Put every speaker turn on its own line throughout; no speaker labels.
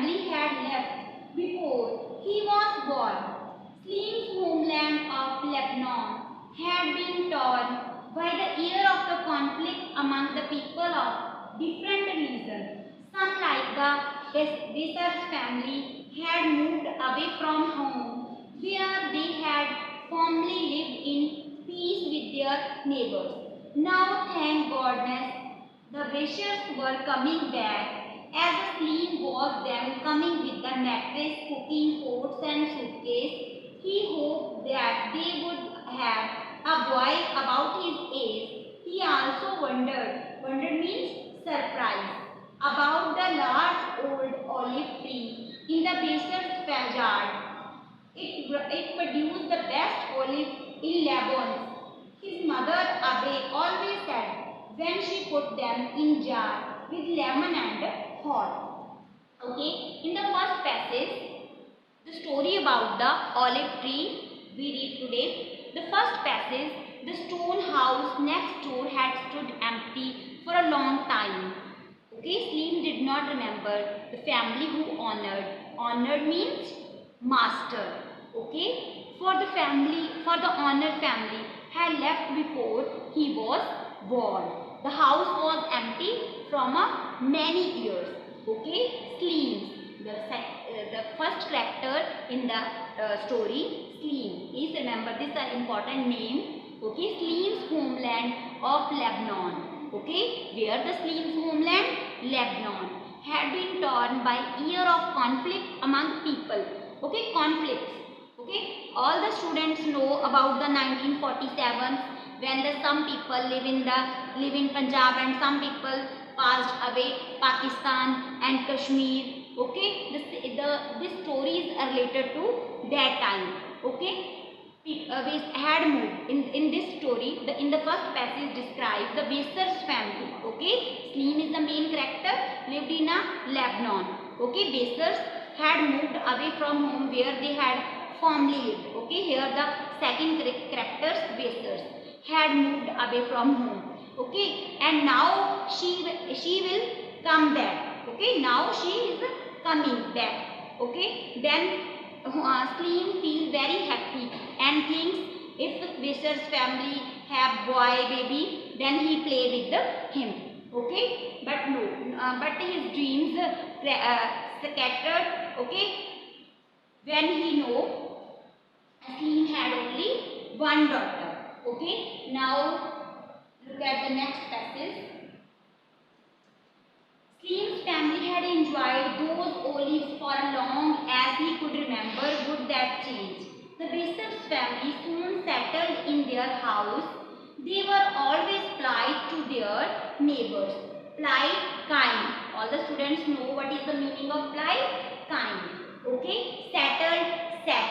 family had left before he was born. Slim's homeland of Lebanon had been torn by the year of the conflict among the people of different religions. Some, like the Besar's family, had moved away from home where they had formerly lived in peace with their neighbors. Now, thank goodness, the Bashars were coming back. As Slim was them coming with the mattress, cooking pots and suitcase, he hoped that they would have a boy about his age. He also wondered means surprise, about the large old olive tree in the Bashars' yard. It produced the best olive in Lebanon. His mother Abe always said when she put them in jar with lemon and hot. Okay, in the first passage, the story about the olive tree we read today. The first passage, the stone house next door had stood empty for a long time. Okay, Slim did not remember the family who honored. Honored means master. Okay, for the honored family had left before he was born. The house was empty from many years. Okay, Slim, the first character in the story, Slim. Please remember this important name. Okay, Slim's homeland of Lebanon. Okay, where the Slim's homeland? Lebanon had been torn by year of conflict among people. Okay, conflicts. Okay, all the students know about the 1947 when some people live in Punjab and some people passed away Pakistan and Kashmir. Okay, this story is related to that time. Okay, we had moved in this story. In the first passage describes the Besar's family. Okay, Slim is the main character, lived in Lebanon. Okay, Besars had moved away from home where they had formerly lived. Okay, here the second character, Besars, had moved away from home. Okay, and now she will come back. Okay, now she is coming back. Okay, then Slim feels very happy and thinks if Besar's family have boy baby, then he play with him. Okay, but no, but his dreams scattered. Okay, when he know Slim had only one daughter. Okay, now look at the next passage. Slim's family had enjoyed those olives for long as he could remember. Would that change? The Besar's family soon settled in their house. They were always polite to their neighbors. Polite, kind. All the students know what is the meaning of polite, kind. Okay, settled, set.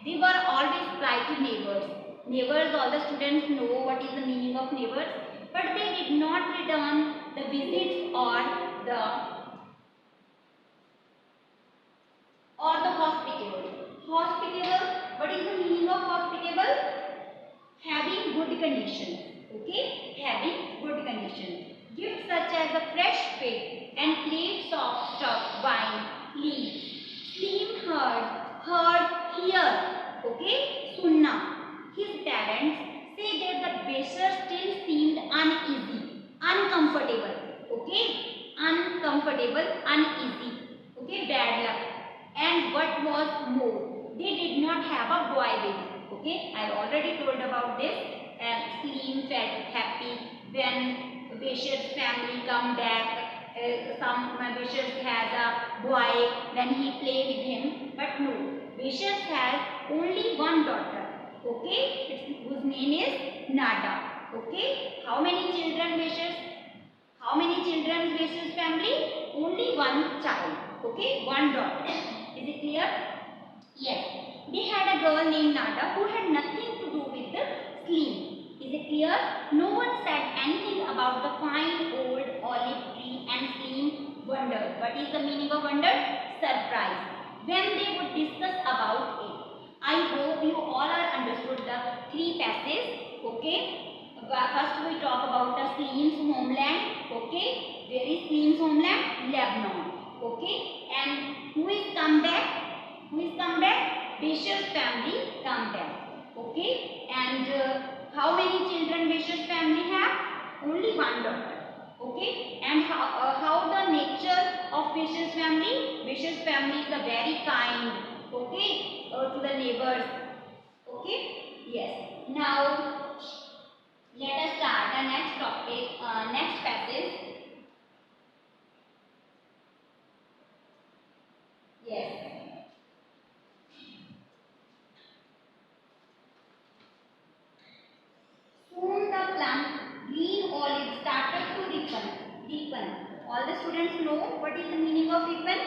They were always polite to neighbors. Neighbors, all the students know what is the meaning of neighbors, but they did not return the visits or the hospitable. Hospitable, what is the meaning of hospitable? Having good condition. Okay, having good condition. Gifts such as a fresh pig and plates of stuffed wine, leaves. Slim heard here. Okay, sunna. His parents say that the Bashar still seemed uneasy, uncomfortable. Okay, uncomfortable, uneasy. Okay, bad luck. And what was more, they did not have a boy baby. Okay, I already told about this. And Slim felt happy when Beshar's family come back. Some Bashar has a boy, then he play with him. But no, Bashar has only one daughter. Okay, whose name is Nada. Okay, how many children Bashar? How many children Beshar's family? Only one child. Okay, one daughter. Is it clear? Yes. They had a girl named Nada who had nothing to do with the Slim. Is it clear? No one said anything about the fine old olive tree and Slim wondered. What is the meaning of wonder? Surprise. When they would discuss about it. I hope you all are understood the three passages. Okay. First we talk about the Slim's homeland. Okay. Where is Slim's homeland? Lebanon. Okay, and who is come back? Who is come back? Bishop's family come back. Okay, and how many children Bishop's family have? Only one daughter. Okay, and how the nature of Bishop's family? Bishop's family is a very kind. Okay, to the neighbors. Okay, yes. Now let us start the next topic, next passage. Yes. Soon the plump green olive started to ripen. Ripen. All the students know what is the meaning of ripen?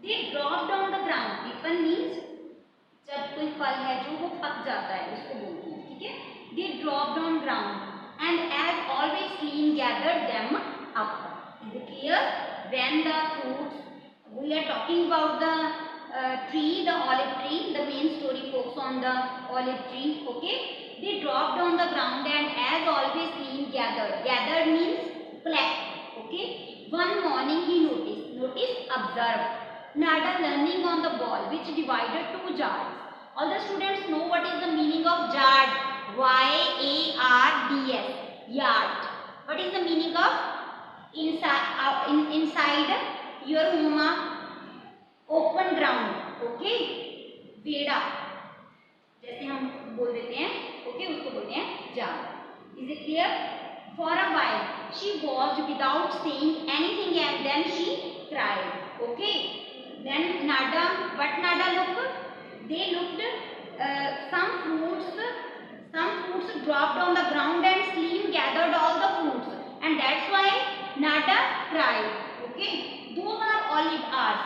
They dropped on the ground. Ripen means जब कोई फल है जो वो पक जाता है उसको बोलते हैं, ठीक है? They dropped on ground and as always Slim gathered them up. Is it clear? When the fruits, we are talking about the tree, the olive tree. The main story focuses on the olive tree. Okay? They dropped on the ground and as always Slim gathered. Gathered means collect. Okay? One morning he noticed. Notice, observe. Nada learning on the ball which divided two jars. All the students know what is the meaning of jar. Y-A-R-D-S. Yard. What is the meaning of inside? Inside your home, open ground. Okay? वेड़ा जैसे हम बोल देते हैं, okay, उसको बोलते हैं jar. Is it clear? For a while she watched without saying anything and then she cried. Okay? Then Nada, what Nada looked? They looked some fruits dropped on the ground and Slim gathered all the fruits and that's why Nada cried. Okay, those are olive hours.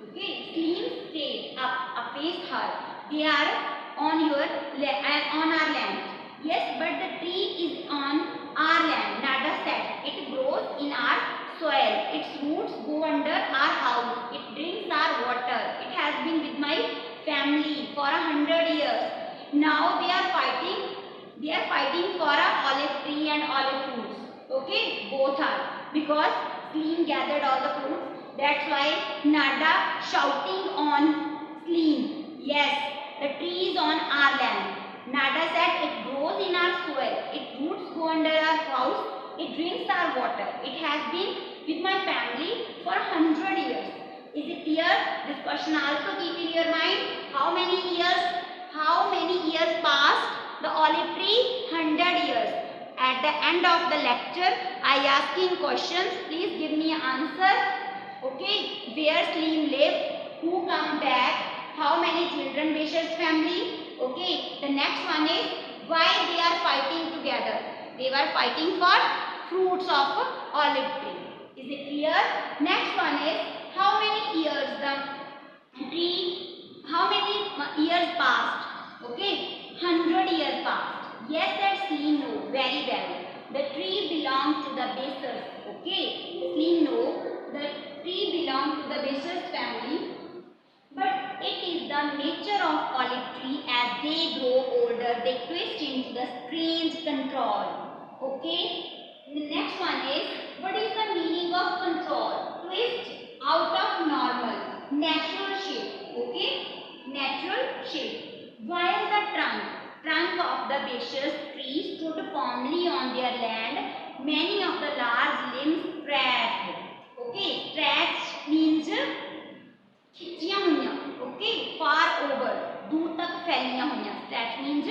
Okay, Slim stayed up, faced her. They are on our land. Yes, but the tree is on our land. Nada said, it grows in our soil. Its roots go under our house. It drinks our water. It has been with my family for 100 years. Now they are fighting. They are fighting for a olive tree and olive fruits. Okay, both are because Slim gathered all the fruits. That's why Nada shouting on Slim. Yes, the tree is on our land. Nada said it grows in our soil. Its roots go under our house. It drinks our water. It has been with my family for 100 years. Is it clear? This question also keep in your mind. How many years? How many years passed? The olive tree? 100 years. At the end of the lecture, I asking questions. Please give me answer. Okay. Where Slim lived? Who come back? How many children Bishop's family? Okay. The next one is why they are fighting together. They were fighting for fruits of olive tree. Is it clear? Next one is how many years the tree, how many years passed? Okay, 100 years passed. Yes, that's Slim know very well. The tree belonged to the Basers. Okay, Slim know the tree belonged to the Basers family. But it is the nature of olive tree as they grow older, they twist into the strange control. Okay. The next one is, what is the meaning of control? Twist out of normal, natural shape. Okay. Natural shape. While the trunk of the Basers tree stood firmly on their land, many of the large limbs stretched. Okay. Stretched means खिंचियां हुई. Okay, far over, दूर तक फैलियां हुई. That means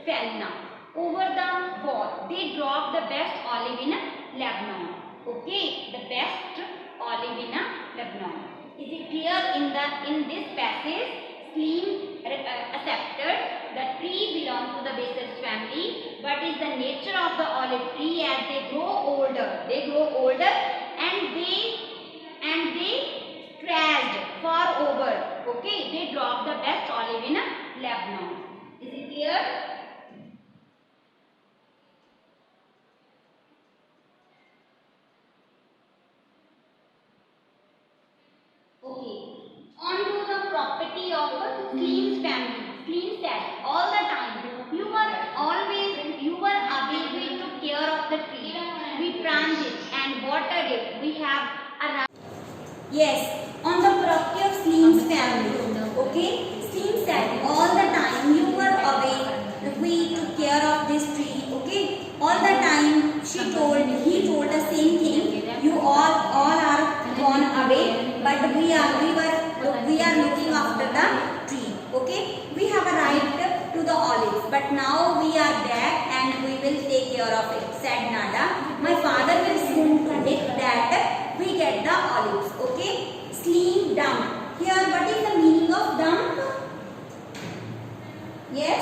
फैलना. Over the wall, they dropped the best olive in Lebanon. Okay, the best olive in Lebanon. Is it clear? In this passage, Slim accepted the tree belonged to the Basers family, but is the nature of the olive tree as they grow older. They grow older and they stretched far over. Okay, they dropped the best olive in Lebanon. Is it clear? Okay. On to the property of Slim's family. Slim said all the time, you were away. We took care of the tree. We planted it and watered it. We have a Yes, on the property of Slim's family. Okay, Slim said all the time you were away, we took care of this tree. Okay, all the time he told the same thing. You all are gone away, but we are looking after the tree. Okay, we have arrived to the olives, but now we are back and we will take care of it, said Nada. My father will soon predict that we get the olives. Okay, Slim dump. Here, what is the meaning of dump? Yes?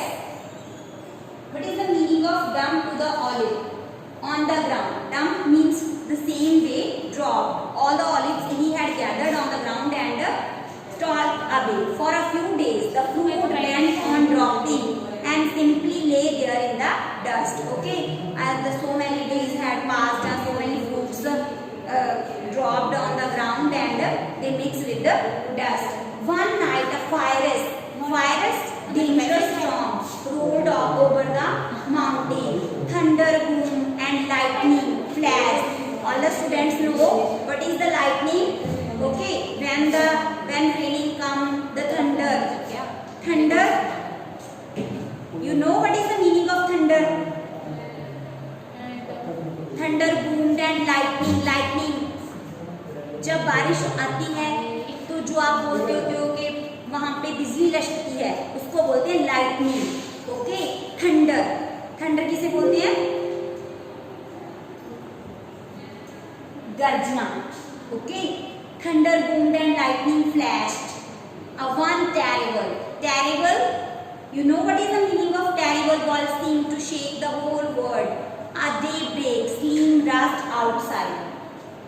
What is the meaning of dump to the olive? On the ground. Dump means the same way, drop. All the olives he had gathered on the ground and stored away. For a few days, the fruit went on dropping and simply lay there in the dust. Okay? As so many days had passed and so many fruits dropped on the ground and they mixed with the dust. One night a fierce, dangerous storm rolled over the mountain. Thunder boom and lightning flashed. All the students know what is the lightning? Okay, when raining come the thunder. Thunder. You know what is the meaning of thunder? Thunder boomed and lightning. जब बारिश आती है तो जो आप बोलते होते हो कि वहां पे बिजली लटकती है उसको बोलते हैं लाइटनिंग. ओके, थंडर किसे बोलते हैं? गर्जना. Okay, thunder boomed and lightning flashed. One terrible. You know what is the meaning of terrible? Ball seemed to shake the whole world. A daybreak, Slim rushed outside.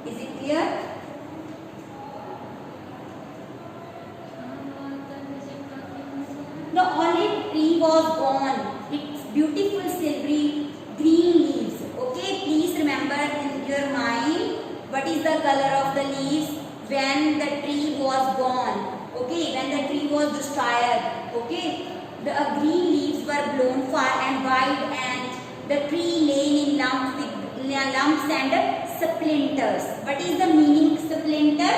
Is it clear? The olive tree was gone. Its beautiful silvery green leaves. Okay, please remember in your mind what is the color of the leaves when the tree was gone. Okay, when the tree was destroyed. Okay, the green leaves were blown far and wide, and the tree lay in lumps and splinters. What is the meaning splinter?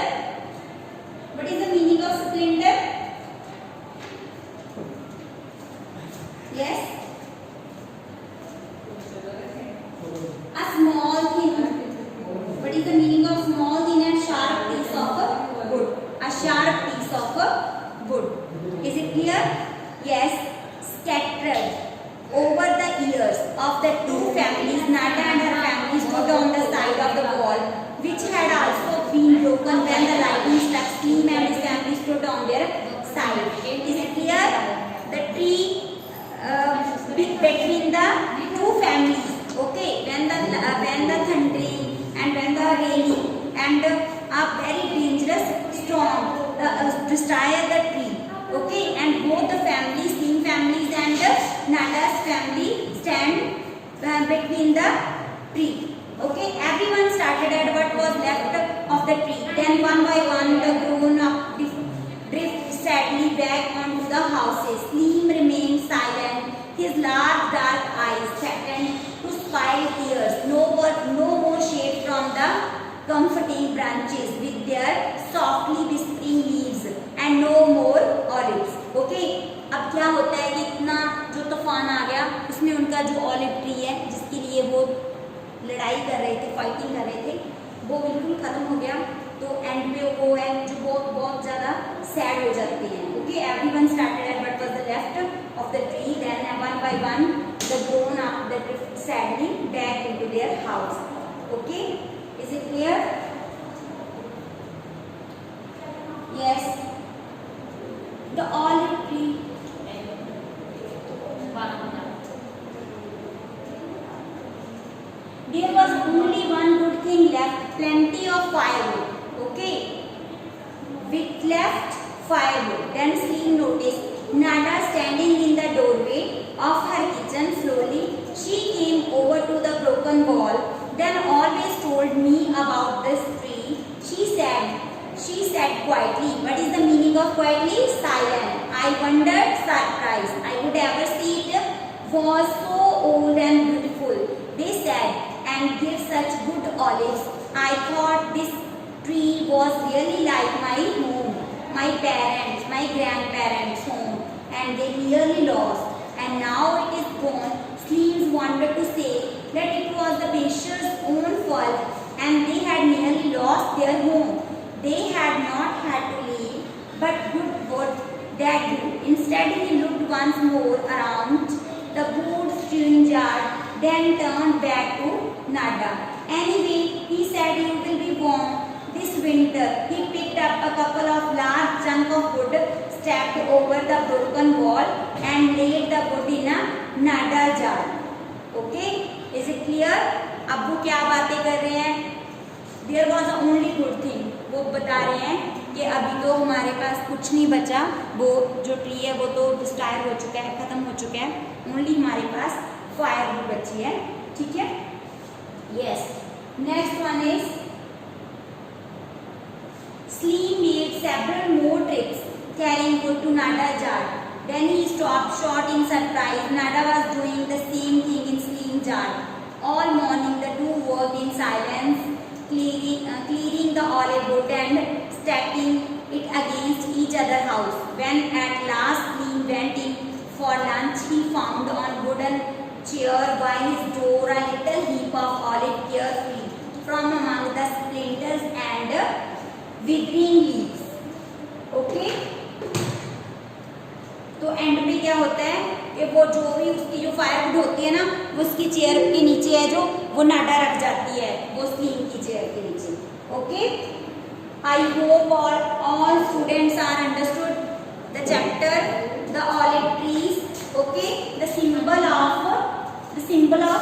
What is the meaning of splinter? Yes? A small thin. What is the meaning of small thin and sharp piece of wood? A sharp piece of wood. Is it clear? Yes. Scattered over the ears of the two families, Nada and her family stood on the side of the wall, which had also been broken when the lightning struck. Slim and his family stood on their side. Is it clear? The tree between the two families. Okay, when the thundering and when the raining and a very dangerous storm destroyed the tree. Okay, and both the families, Slim families and Nada's family stand between the tree. Okay, everyone started at what was left of the tree. Then one by one the grown up drift sadly back onto the houses. Slim remained silent. His large dark eyes threatened to spill tears. No more shade from the comforting branches with their softly whispering leaves, and no more olives. Okay, अब क्या होता है कि इतना जो तूफान आ गया उसमें उनका जो ऑलिव ट्री है जिसके लिए वो लड़ाई कर रहे थे, फाइटिंग कर रहे थे, वो बिल्कुल खत्म हो गया. तो एंड पे वो है जो बहुत ज़्यादा सैड हो जाते हैं. Okay, everyone started at what was the left of the tree, then one by one the grown up they drift sadly back into their house. Okay, is it clear? Yes. The olive tree. There was only one good thing left, plenty of firewood. Okay, with left firewood. Then Slim noticed Nada standing in the doorway of her kitchen. Slowly she came over to the broken wall. Then always told me about this tree. She said quietly. What is the meaning of quietly? Silent. I wondered, surprised. I would ever see it was so old and beautiful. They said, and give such good olives. I thought this tree was really like my home, my parents, my grandparents' home, and they nearly lost. And now it is gone. Slims wanted to say that it was the Becher's own fault, and they had nearly lost their home. They had not had to leave, but good what that do. Instead, he looked once more around the wood-strewn yard, then turned back to Nada. Anyway, he said, you will be warm this winter. He picked up a couple of large chunks of wood, stepped over the broken wall, and laid the wood in a Nada jar. Okay? Is it clear? अब वो क्या बातें कर रहे हैं? There was the only good thing. वो बता रहे हैं कि अभी तो हमारे पास कुछ नहीं बचा, वो जो ट्री है वो तो डिस्ट्रॉय हो चुका है, खत्म हो चुका है, ओनली हमारे पास फायर भी बची है. ठीक है? Yes. Next one is Slim made several more trips carrying wood to Nada's jar. Then he stopped short in surprise. Nada was doing the same thing in Slim's jar. All morning the two worked in silence, clearing the olive wood and stacking it against each other's house. When at last Slim went in for lunch, he found on wooden chair by his door a little heap of olive carefree from among the splinters and withering leaves. Okay? तो and पे क्या होता है कि वो जो भी उसकी जो फायरवुड होती है ना, वो उसकी चेयर के नीचे है, जो वो नाडा रख जाती है वो स्लीम की चेयर के नीचे. Okay? I hope all students are understood the chapter, the olive trees. Okay? The symbol of